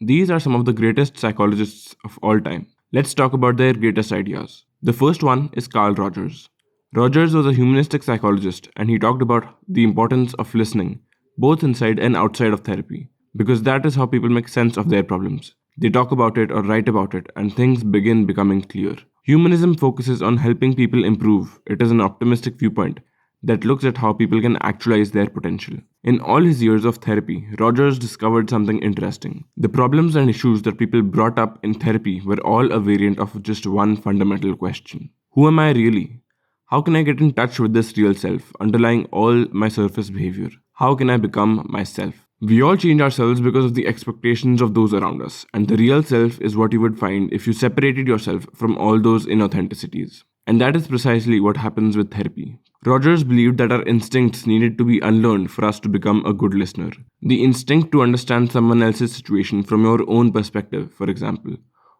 These are some of the greatest psychologists of all time. Let's talk about their greatest ideas. The first one is Carl Rogers. Rogers was a humanistic psychologist and he talked about the importance of listening, both inside and outside of therapy, because that is how people make sense of their problems. They talk about it or write about it, and things begin becoming clear. Humanism focuses on helping people improve. It is an optimistic viewpoint that looks at how people can actualize their potential. In all his years of therapy, Rogers discovered something interesting. The problems and issues that people brought up in therapy were all a variant of just one fundamental question. Who am I really? How can I get in touch with this real self underlying all my surface behavior? How can I become myself? We all change ourselves because of the expectations of those around us, and the real self is what you would find if you separated yourself from all those inauthenticities. And that is precisely what happens with therapy. Rogers believed that our instincts needed to be unlearned for us to become a good listener. The instinct to understand someone else's situation from your own perspective, for example,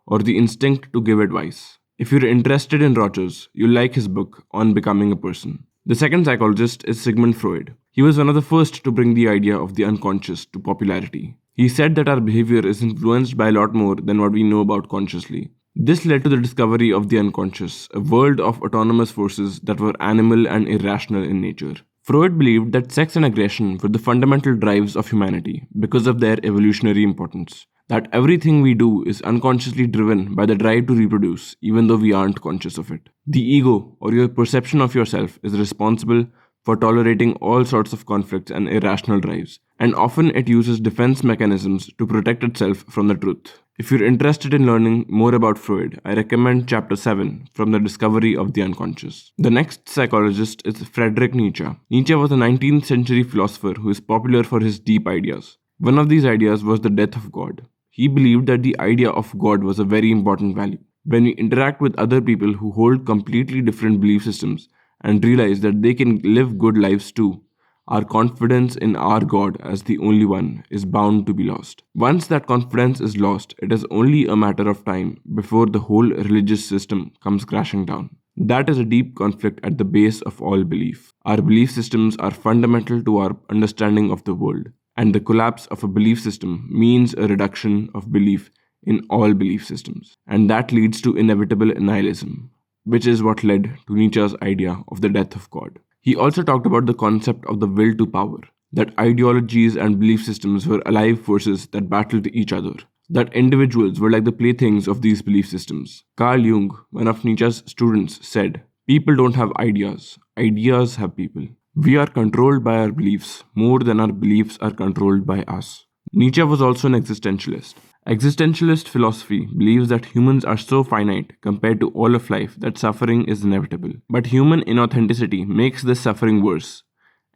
or the instinct to give advice. If you're interested in Rogers, you'll like his book on becoming a person. The second psychologist is Sigmund Freud. He was one of the first to bring the idea of the unconscious to popularity. He said that our behavior is influenced by a lot more than what we know about consciously. This led to the discovery of the unconscious, a world of autonomous forces that were animal and irrational in nature. Freud believed that sex and aggression were the fundamental drives of humanity because of their evolutionary importance. That everything we do is unconsciously driven by the drive to reproduce, even though we aren't conscious of it. The ego, or your perception of yourself, is responsible for tolerating all sorts of conflicts and irrational drives, and often it uses defense mechanisms to protect itself from the truth. If you're interested in learning more about Freud, I recommend Chapter 7 from the Discovery of the Unconscious. The next psychologist is Frederick Nietzsche. Nietzsche was a 19th century philosopher who is popular for his deep ideas. One of these ideas was the death of God. He believed that the idea of God was a very important value. When we interact with other people who hold completely different belief systems and realize that they can live good lives too, our confidence in our God as the only one is bound to be lost. Once that confidence is lost, it is only a matter of time before the whole religious system comes crashing down. That is a deep conflict at the base of all belief. Our belief systems are fundamental to our understanding of the world, and the collapse of a belief system means a reduction of belief in all belief systems. And that leads to inevitable nihilism, which is what led to Nietzsche's idea of the death of God. He also talked about the concept of the will to power, that ideologies and belief systems were alive forces that battled each other, that individuals were like the playthings of these belief systems. Carl Jung, one of Nietzsche's students, said, "People don't have ideas, ideas have people. We are controlled by our beliefs more than our beliefs are controlled by us." Nietzsche was also an existentialist. Existentialist philosophy believes that humans are so finite compared to all of life that suffering is inevitable. But human inauthenticity makes this suffering worse.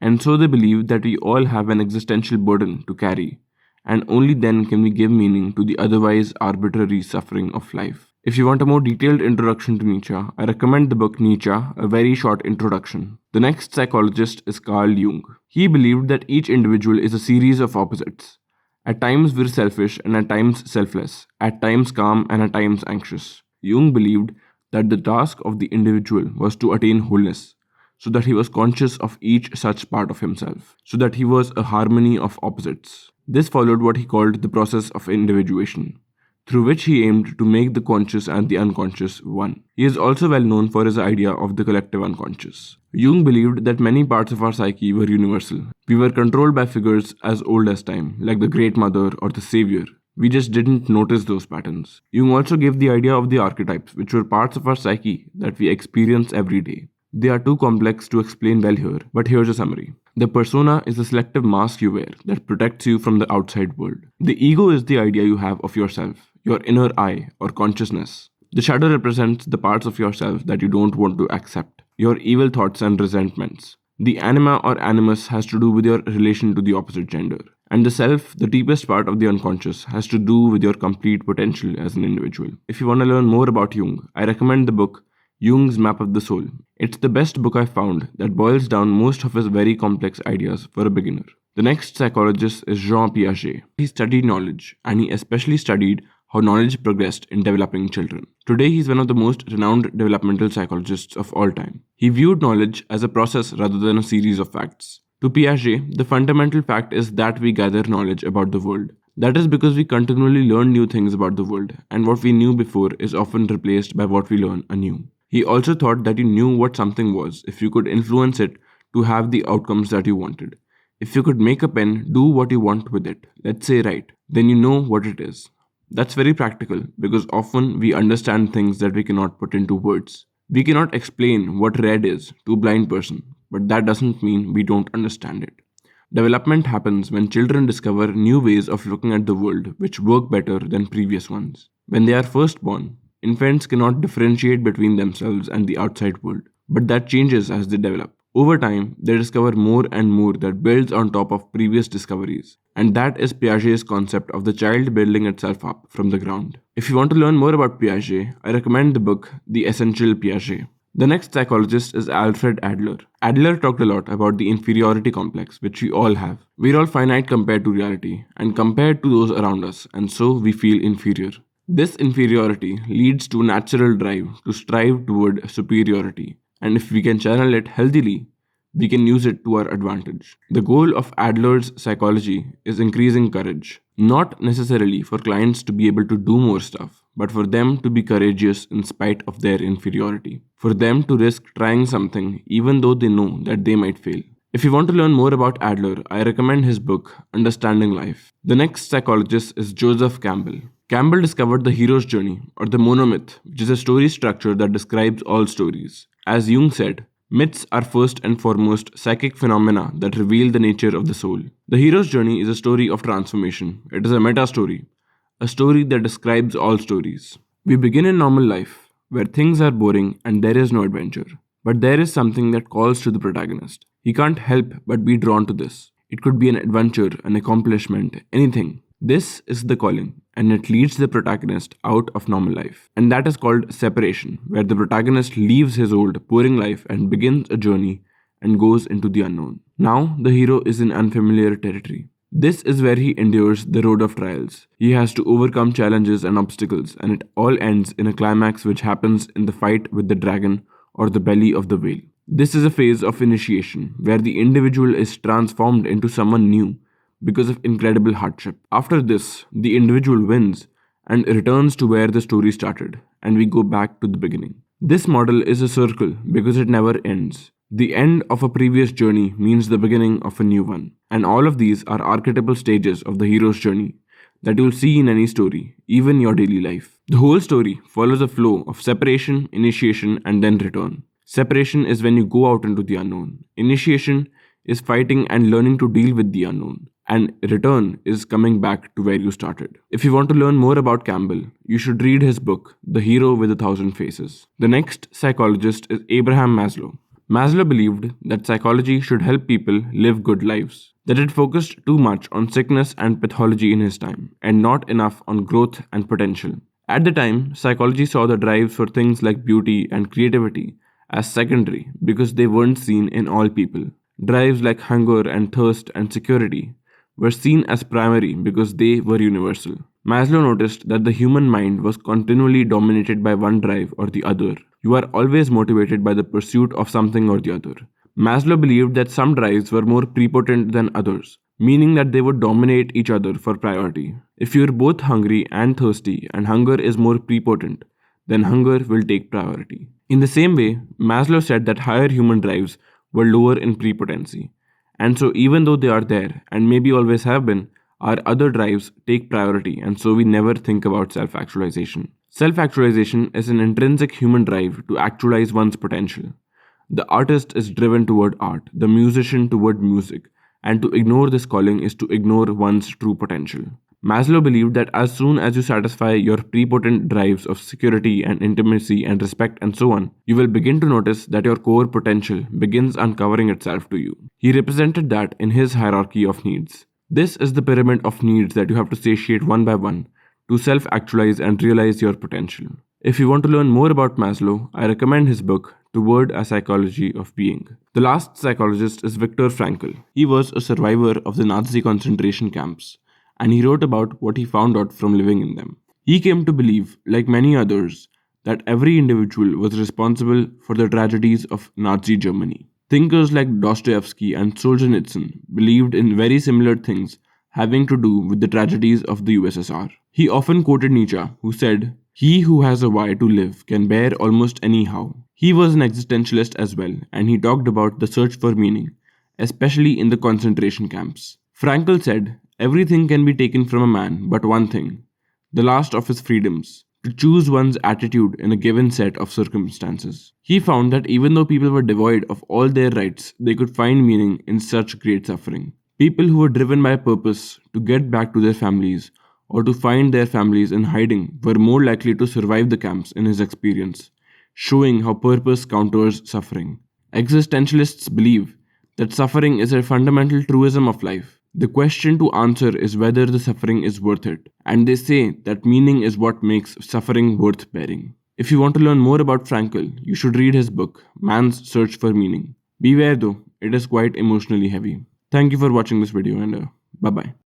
And so they believe that we all have an existential burden to carry, and only then can we give meaning to the otherwise arbitrary suffering of life. If you want a more detailed introduction to Nietzsche, I recommend the book Nietzsche, A Very Short Introduction. The next psychologist is Carl Jung. He believed that each individual is a series of opposites. At times we're selfish and at times selfless, at times calm and at times anxious. Jung believed that the task of the individual was to attain wholeness, so that he was conscious of each such part of himself, so that he was a harmony of opposites. This followed what he called the process of individuation, through which he aimed to make the conscious and the unconscious one. He is also well known for his idea of the collective unconscious. Jung believed that many parts of our psyche were universal. We were controlled by figures as old as time, like the Great Mother or the Savior. We just didn't notice those patterns. Jung also gave the idea of the archetypes, which were parts of our psyche that we experience every day. They are too complex to explain well here, but here's a summary. The persona is the selective mask you wear that protects you from the outside world. The ego is the idea you have of yourself, your inner I or consciousness. The shadow represents the parts of yourself that you don't want to accept, your evil thoughts and resentments. The anima or animus has to do with your relation to the opposite gender. And the self, the deepest part of the unconscious, has to do with your complete potential as an individual. If you want to learn more about Jung, I recommend the book Jung's Map of the Soul. It's the best book I've found that boils down most of his very complex ideas for a beginner. The next psychologist is Jean Piaget. He studied knowledge, and he especially studied how knowledge progressed in developing children. Today, he is one of the most renowned developmental psychologists of all time. He viewed knowledge as a process rather than a series of facts. To Piaget, the fundamental fact is that we gather knowledge about the world. That is because we continually learn new things about the world, and what we knew before is often replaced by what we learn anew. He also thought that you knew what something was if you could influence it to have the outcomes that you wanted. If you could make a pen do what you want with it, let's say write, then you know what it is. That's very practical because often we understand things that we cannot put into words. We cannot explain what red is to a blind person, but that doesn't mean we don't understand it. Development happens when children discover new ways of looking at the world which work better than previous ones. When they are first born, infants cannot differentiate between themselves and the outside world, but that changes as they develop. Over time, they discover more and more that builds on top of previous discoveries, and that is Piaget's concept of the child building itself up from the ground. If you want to learn more about Piaget, I recommend the book The Essential Piaget. The next psychologist is Alfred Adler. Adler talked a lot about the inferiority complex, which we all have. We're all finite compared to reality and compared to those around us, and so we feel inferior. This inferiority leads to a natural drive to strive toward superiority, and if we can channel it healthily, we can use it to our advantage. The goal of Adler's psychology is increasing courage, not necessarily for clients to be able to do more stuff, but for them to be courageous in spite of their inferiority, for them to risk trying something even though they know that they might fail. If you want to learn more about Adler, I recommend his book, Understanding Life. The next psychologist is Joseph Campbell. Campbell discovered the hero's journey, or the monomyth, which is a story structure that describes all stories. As Jung said, myths are first and foremost psychic phenomena that reveal the nature of the soul. The hero's journey is a story of transformation. It is a meta story, a story that describes all stories. We begin in normal life, where things are boring and there is no adventure. But there is something that calls to the protagonist. He can't help but be drawn to this. It could be an adventure, an accomplishment, anything. This is the calling, and it leads the protagonist out of normal life. And that is called separation, where the protagonist leaves his old, boring life and begins a journey and goes into the unknown. Now, the hero is in unfamiliar territory. This is where he endures the road of trials. He has to overcome challenges and obstacles, and it all ends in a climax which happens in the fight with the dragon or the belly of the whale. This is a phase of initiation, where the individual is transformed into someone new because of incredible hardship. After this, the individual wins and returns to where the story started, and we go back to the beginning. This model is a circle because it never ends. The end of a previous journey means the beginning of a new one, and all of these are archetypal stages of the hero's journey that you'll see in any story, even your daily life. The whole story follows a flow of separation, initiation, and then return. Separation is when you go out into the unknown. Initiation is fighting and learning to deal with the unknown. And return is coming back to where you started. If you want to learn more about Campbell, you should read his book, The Hero with a Thousand Faces. The next psychologist is Abraham Maslow. Maslow believed that psychology should help people live good lives, that it focused too much on sickness and pathology in his time, and not enough on growth and potential. At the time, psychology saw the drives for things like beauty and creativity as secondary because they weren't seen in all people. Drives like hunger and thirst and security were seen as primary because they were universal. Maslow noticed that the human mind was continually dominated by one drive or the other. You are always motivated by the pursuit of something or the other. Maslow believed that some drives were more prepotent than others, meaning that they would dominate each other for priority. If you're both hungry and thirsty and hunger is more prepotent, then hunger will take priority. In the same way, Maslow said that higher human drives were lower in prepotency. And so even though they are there, and maybe always have been, our other drives take priority, and so we never think about self-actualization. Self-actualization is an intrinsic human drive to actualize one's potential. The artist is driven toward art, the musician toward music, and to ignore this calling is to ignore one's true potential. Maslow believed that as soon as you satisfy your prepotent drives of security and intimacy and respect and so on, you will begin to notice that your core potential begins uncovering itself to you. He represented that in his hierarchy of needs. This is the pyramid of needs that you have to satiate one by one to self-actualize and realize your potential. If you want to learn more about Maslow, I recommend his book, Toward a Psychology of Being. The last psychologist is Viktor Frankl. He was a survivor of the Nazi concentration camps, and he wrote about what he found out from living in them. He came to believe, like many others, that every individual was responsible for the tragedies of Nazi Germany. Thinkers like Dostoevsky and Solzhenitsyn believed in very similar things having to do with the tragedies of the USSR. He often quoted Nietzsche, who said, "He who has a why to live can bear almost anyhow." He was an existentialist as well, and he talked about the search for meaning, especially in the concentration camps. Frankl said, "Everything can be taken from a man but one thing, the last of his freedoms, to choose one's attitude in a given set of circumstances." He found that even though people were devoid of all their rights, they could find meaning in such great suffering. People who were driven by a purpose to get back to their families or to find their families in hiding were more likely to survive the camps in his experience, showing how purpose counters suffering. Existentialists believe that suffering is a fundamental truism of life. The question to answer is whether the suffering is worth it, and they say that meaning is what makes suffering worth bearing. If you want to learn more about Frankl, you should read his book, Man's Search for Meaning. Beware though, it is quite emotionally heavy. Thank you for watching this video and bye bye.